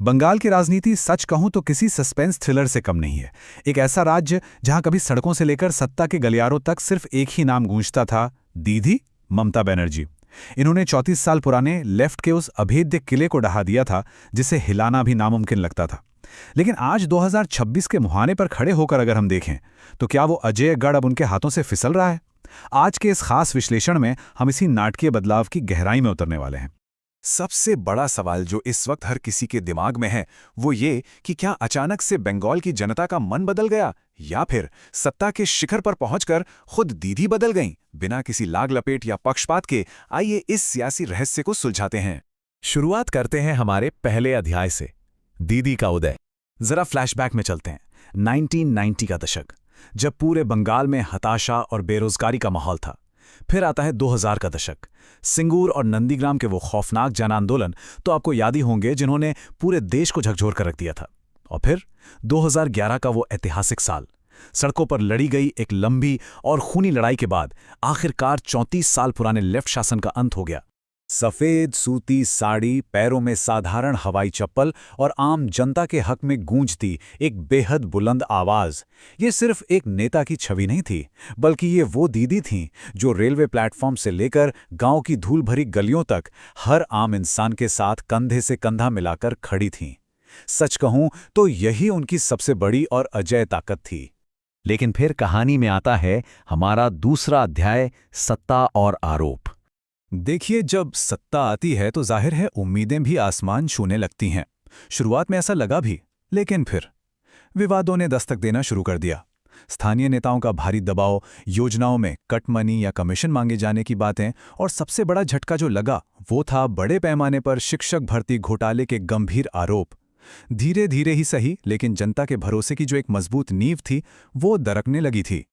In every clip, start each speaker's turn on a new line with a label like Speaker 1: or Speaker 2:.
Speaker 1: बंगाल की राजनीति सच कहूं तो किसी सस्पेंस थ्रिलर से कम नहीं है। एक ऐसा राज्य जहां कभी सड़कों से लेकर सत्ता के गलियारों तक सिर्फ एक ही नाम गूंजता था, दीदी ममता बनर्जी। इन्होंने 34 साल पुराने लेफ्ट के उस अभेद्य किले को ढहा दिया था जिसे हिलाना भी नामुमकिन लगता था। लेकिन आज 2026 के मुहाने पर खड़े होकर अगर हम देखें तो क्या वो अजेय गढ़ अब उनके हाथों से फिसल रहा है? आज के इस खास विश्लेषण में हम इसी नाटकीय बदलाव की गहराई में उतरने वाले हैं।
Speaker 2: सबसे बड़ा सवाल जो इस वक्त हर किसी के दिमाग में है वो ये कि क्या अचानक से बंगाल की जनता का मन बदल गया या फिर सत्ता के शिखर पर पहुंचकर खुद दीदी बदल गईं। बिना किसी लाग लपेट या पक्षपात के आइए इस सियासी रहस्य को सुलझाते हैं। शुरुआत करते हैं हमारे पहले अध्याय से, दीदी का उदय। जरा फ्लैशबैक में चलते हैं 1990 का दशक, जब पूरे बंगाल में हताशा और बेरोजगारी का माहौल था। फिर आता है 2000 का दशक, सिंगूर और नंदीग्राम के वो खौफनाक जन आंदोलन तो आपको याद ही होंगे जिन्होंने पूरे देश को झकझोर कर रख दिया था। और फिर 2011 का वो ऐतिहासिक साल, सड़कों पर लड़ी गई एक लंबी और खूनी लड़ाई के बाद आखिरकार 34 साल पुराने लेफ्ट शासन का अंत हो गया। सफेद सूती साड़ी, पैरों में साधारण हवाई चप्पल और आम जनता के हक में गूंजती एक बेहद बुलंद आवाज। ये सिर्फ एक नेता की छवि नहीं थी, बल्कि ये वो दीदी थीं जो रेलवे प्लेटफॉर्म से लेकर गांव की धूल भरी गलियों तक हर आम इंसान के साथ कंधे से कंधा मिलाकर खड़ी थीं। सच कहूं तो यही उनकी सबसे बड़ी और अजेय ताकत थी।
Speaker 3: लेकिन फिर कहानी में आता है हमारा दूसरा अध्याय, सत्ता और आरोप।
Speaker 2: देखिए, जब सत्ता आती है तो जाहिर है उम्मीदें भी आसमान छूने लगती हैं। शुरुआत में ऐसा लगा भी, लेकिन फिर विवादों ने दस्तक देना शुरू कर दिया। स्थानीय नेताओं का भारी दबाव, योजनाओं में कट मनी या कमीशन मांगे जाने की बातें, और सबसे बड़ा झटका जो लगा वो था बड़े पैमाने पर शिक्षक भर्ती घोटाले के गंभीर आरोप। धीरे धीरे ही सही, लेकिन जनता के भरोसे की जो एक मजबूत नींव थी वो दरकने लगी थी।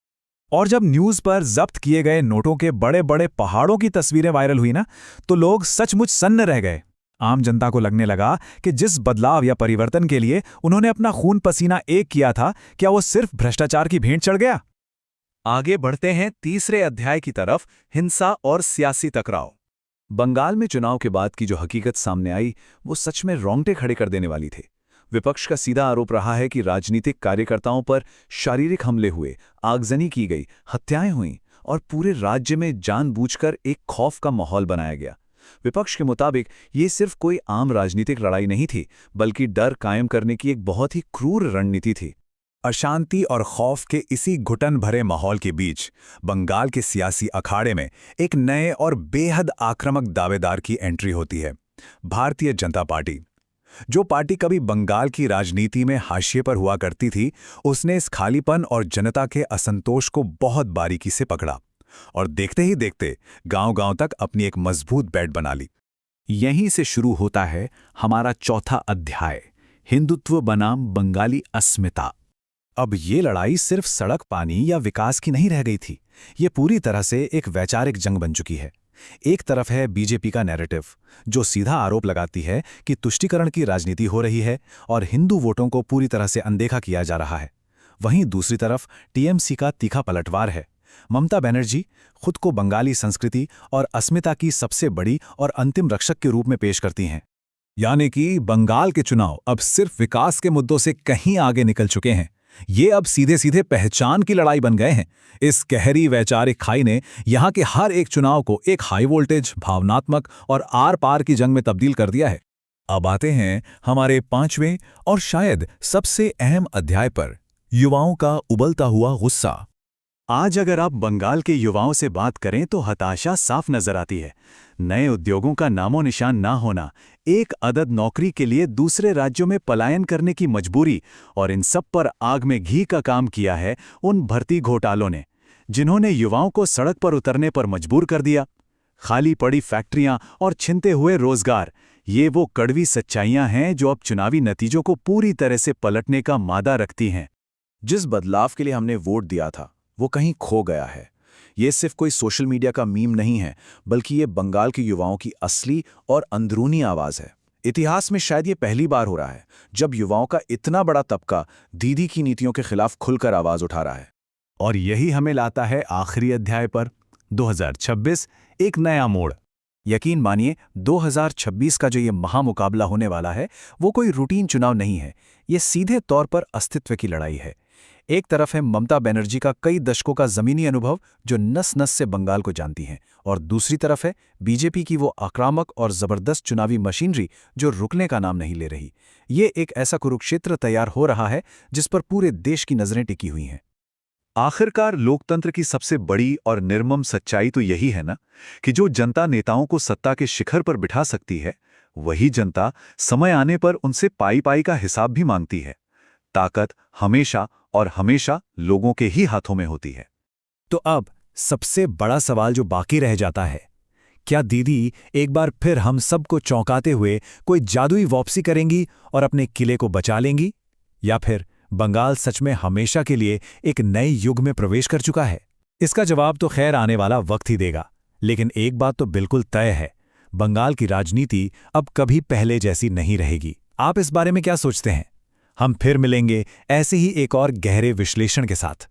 Speaker 2: और जब न्यूज़ पर जब्त किए गए नोटों के बड़े बड़े पहाड़ों की तस्वीरें वायरल हुई ना, तो लोग सचमुच सन्न रह गए। आम जनता को लगने लगा कि जिस बदलाव या परिवर्तन के लिए उन्होंने अपना खून पसीना एक किया था, क्या वो सिर्फ भ्रष्टाचार की भेंट चढ़ गया? आगे बढ़ते हैं तीसरे अध्याय की तरफ, हिंसा और सियासी टकराव। बंगाल में चुनाव के बाद की जो हकीकत सामने आई वो सच में रोंगटे खड़े कर देने वाली थी। विपक्ष का सीधा आरोप रहा है कि राजनीतिक कार्यकर्ताओं पर शारीरिक हमले हुए, आगजनी की गई, हत्याएं हुईं और पूरे राज्य में जानबूझकर एक खौफ का माहौल बनाया गया। विपक्ष के मुताबिक ये सिर्फ कोई आम राजनीतिक लड़ाई नहीं थी, बल्कि डर कायम करने की एक बहुत ही क्रूर रणनीति थी। अशांति और खौफ के इसी घुटन भरे माहौल के बीच बंगाल के सियासी अखाड़े में एक नए और बेहद आक्रामक दावेदार की एंट्री होती है, भारतीय जनता पार्टी। जो पार्टी कभी बंगाल की राजनीति में हाशिए पर हुआ करती थी, उसने इस खालीपन और जनता के असंतोष को बहुत बारीकी से पकड़ा और देखते ही देखते गांव-गांव तक अपनी एक मजबूत बैठ बना ली। यहीं से शुरू होता है हमारा चौथा अध्याय, हिंदुत्व बनाम बंगाली अस्मिता। अब ये लड़ाई सिर्फ सड़क, पानी या विकास की नहीं रह गई थी, ये पूरी तरह से एक वैचारिक जंग बन चुकी है। एक तरफ है बीजेपी का नैरेटिव, जो सीधा आरोप लगाती है कि तुष्टीकरण की राजनीति हो रही है और हिंदू वोटों को पूरी तरह से अनदेखा किया जा रहा है। वहीं दूसरी तरफ टीएमसी का तीखा पलटवार है। ममता बनर्जी खुद को बंगाली संस्कृति और अस्मिता की सबसे बड़ी और अंतिम रक्षक के रूप में पेश करती हैं। यानी कि बंगाल के चुनाव अब सिर्फ विकास के मुद्दों से कहीं आगे निकल चुके हैं, ये अब सीधे सीधे पहचान की लड़ाई बन गए हैं। इस गहरी वैचारिक खाई ने यहाँ के हर एक चुनाव को एक हाई वोल्टेज, भावनात्मक और आर पार की जंग में तब्दील कर दिया है। अब आते हैं हमारे पांचवें और शायद सबसे अहम अध्याय पर, युवाओं का उबलता हुआ गुस्सा। आज अगर आप बंगाल के युवाओं से बात करें तो हताशा साफ नजर आती है। नए उद्योगों का नामो निशान ना होना, एक अदद नौकरी के लिए दूसरे राज्यों में पलायन करने की मजबूरी, और इन सब पर आग में घी का काम किया है उन भर्ती घोटालों ने, जिन्होंने युवाओं को सड़क पर उतरने पर मजबूर कर दिया। खाली पड़ी फैक्ट्रियां और छिनते हुए रोजगार, ये वो कड़वी सच्चाइयां हैं जो अब चुनावी नतीजों को पूरी तरह से पलटने का मादा रखती हैं। जिस बदलाव के लिए हमने वोट दिया था वो कहीं खो गया है। ये सिर्फ कोई सोशल मीडिया का मीम नहीं है, बल्कि ये बंगाल के युवाओं की असली और अंदरूनी आवाज़ है। इतिहास में शायद ये पहली बार हो रहा है जब युवाओं का इतना बड़ा तबका दीदी की नीतियों के खिलाफ खुलकर आवाज़ उठा रहा है। और यही हमें लाता है आखिरी अध्याय पर, 2026, एक नया मोड़। यकीन मानिए 2026 का जो ये महामुकाबला होने वाला है वो कोई रूटीन चुनाव नहीं है, ये सीधे तौर पर अस्तित्व की लड़ाई है। एक तरफ है ममता बनर्जी का कई दशकों का जमीनी अनुभव जो नस नस से बंगाल को जानती हैं, और दूसरी तरफ है बीजेपी की वो आक्रामक और जबरदस्त चुनावी मशीनरी जो रुकने का नाम नहीं ले रही। ये एक ऐसा कुरुक्षेत्र तैयार हो रहा है जिस पर पूरे देश की नजरें टिकी हुई हैं।
Speaker 4: आखिरकार लोकतंत्र की सबसे बड़ी और निर्मम सच्चाई तो यही है ना कि जो जनता नेताओं को सत्ता के शिखर पर बिठा सकती है, वही जनता समय आने पर उनसे पाई पाई का हिसाब भी मांगती है। ताकत हमेशा और हमेशा लोगों के ही हाथों में होती है।
Speaker 2: तो अब सबसे बड़ा सवाल जो बाकी रह जाता है, क्या दीदी एक बार फिर हम सबको चौंकाते हुए कोई जादुई वापसी करेंगी और अपने किले को बचा लेंगी, या फिर बंगाल सच में हमेशा के लिए एक नए युग में प्रवेश कर चुका है? इसका जवाब तो खैर आने वाला वक्त ही देगा, लेकिन एक बात तो बिल्कुल तय है, बंगाल की राजनीति अब कभी पहले जैसी नहीं रहेगी। आप इस बारे में क्या सोचते हैं? हम फिर मिलेंगे ऐसे ही एक और गहरे विश्लेषण के साथ।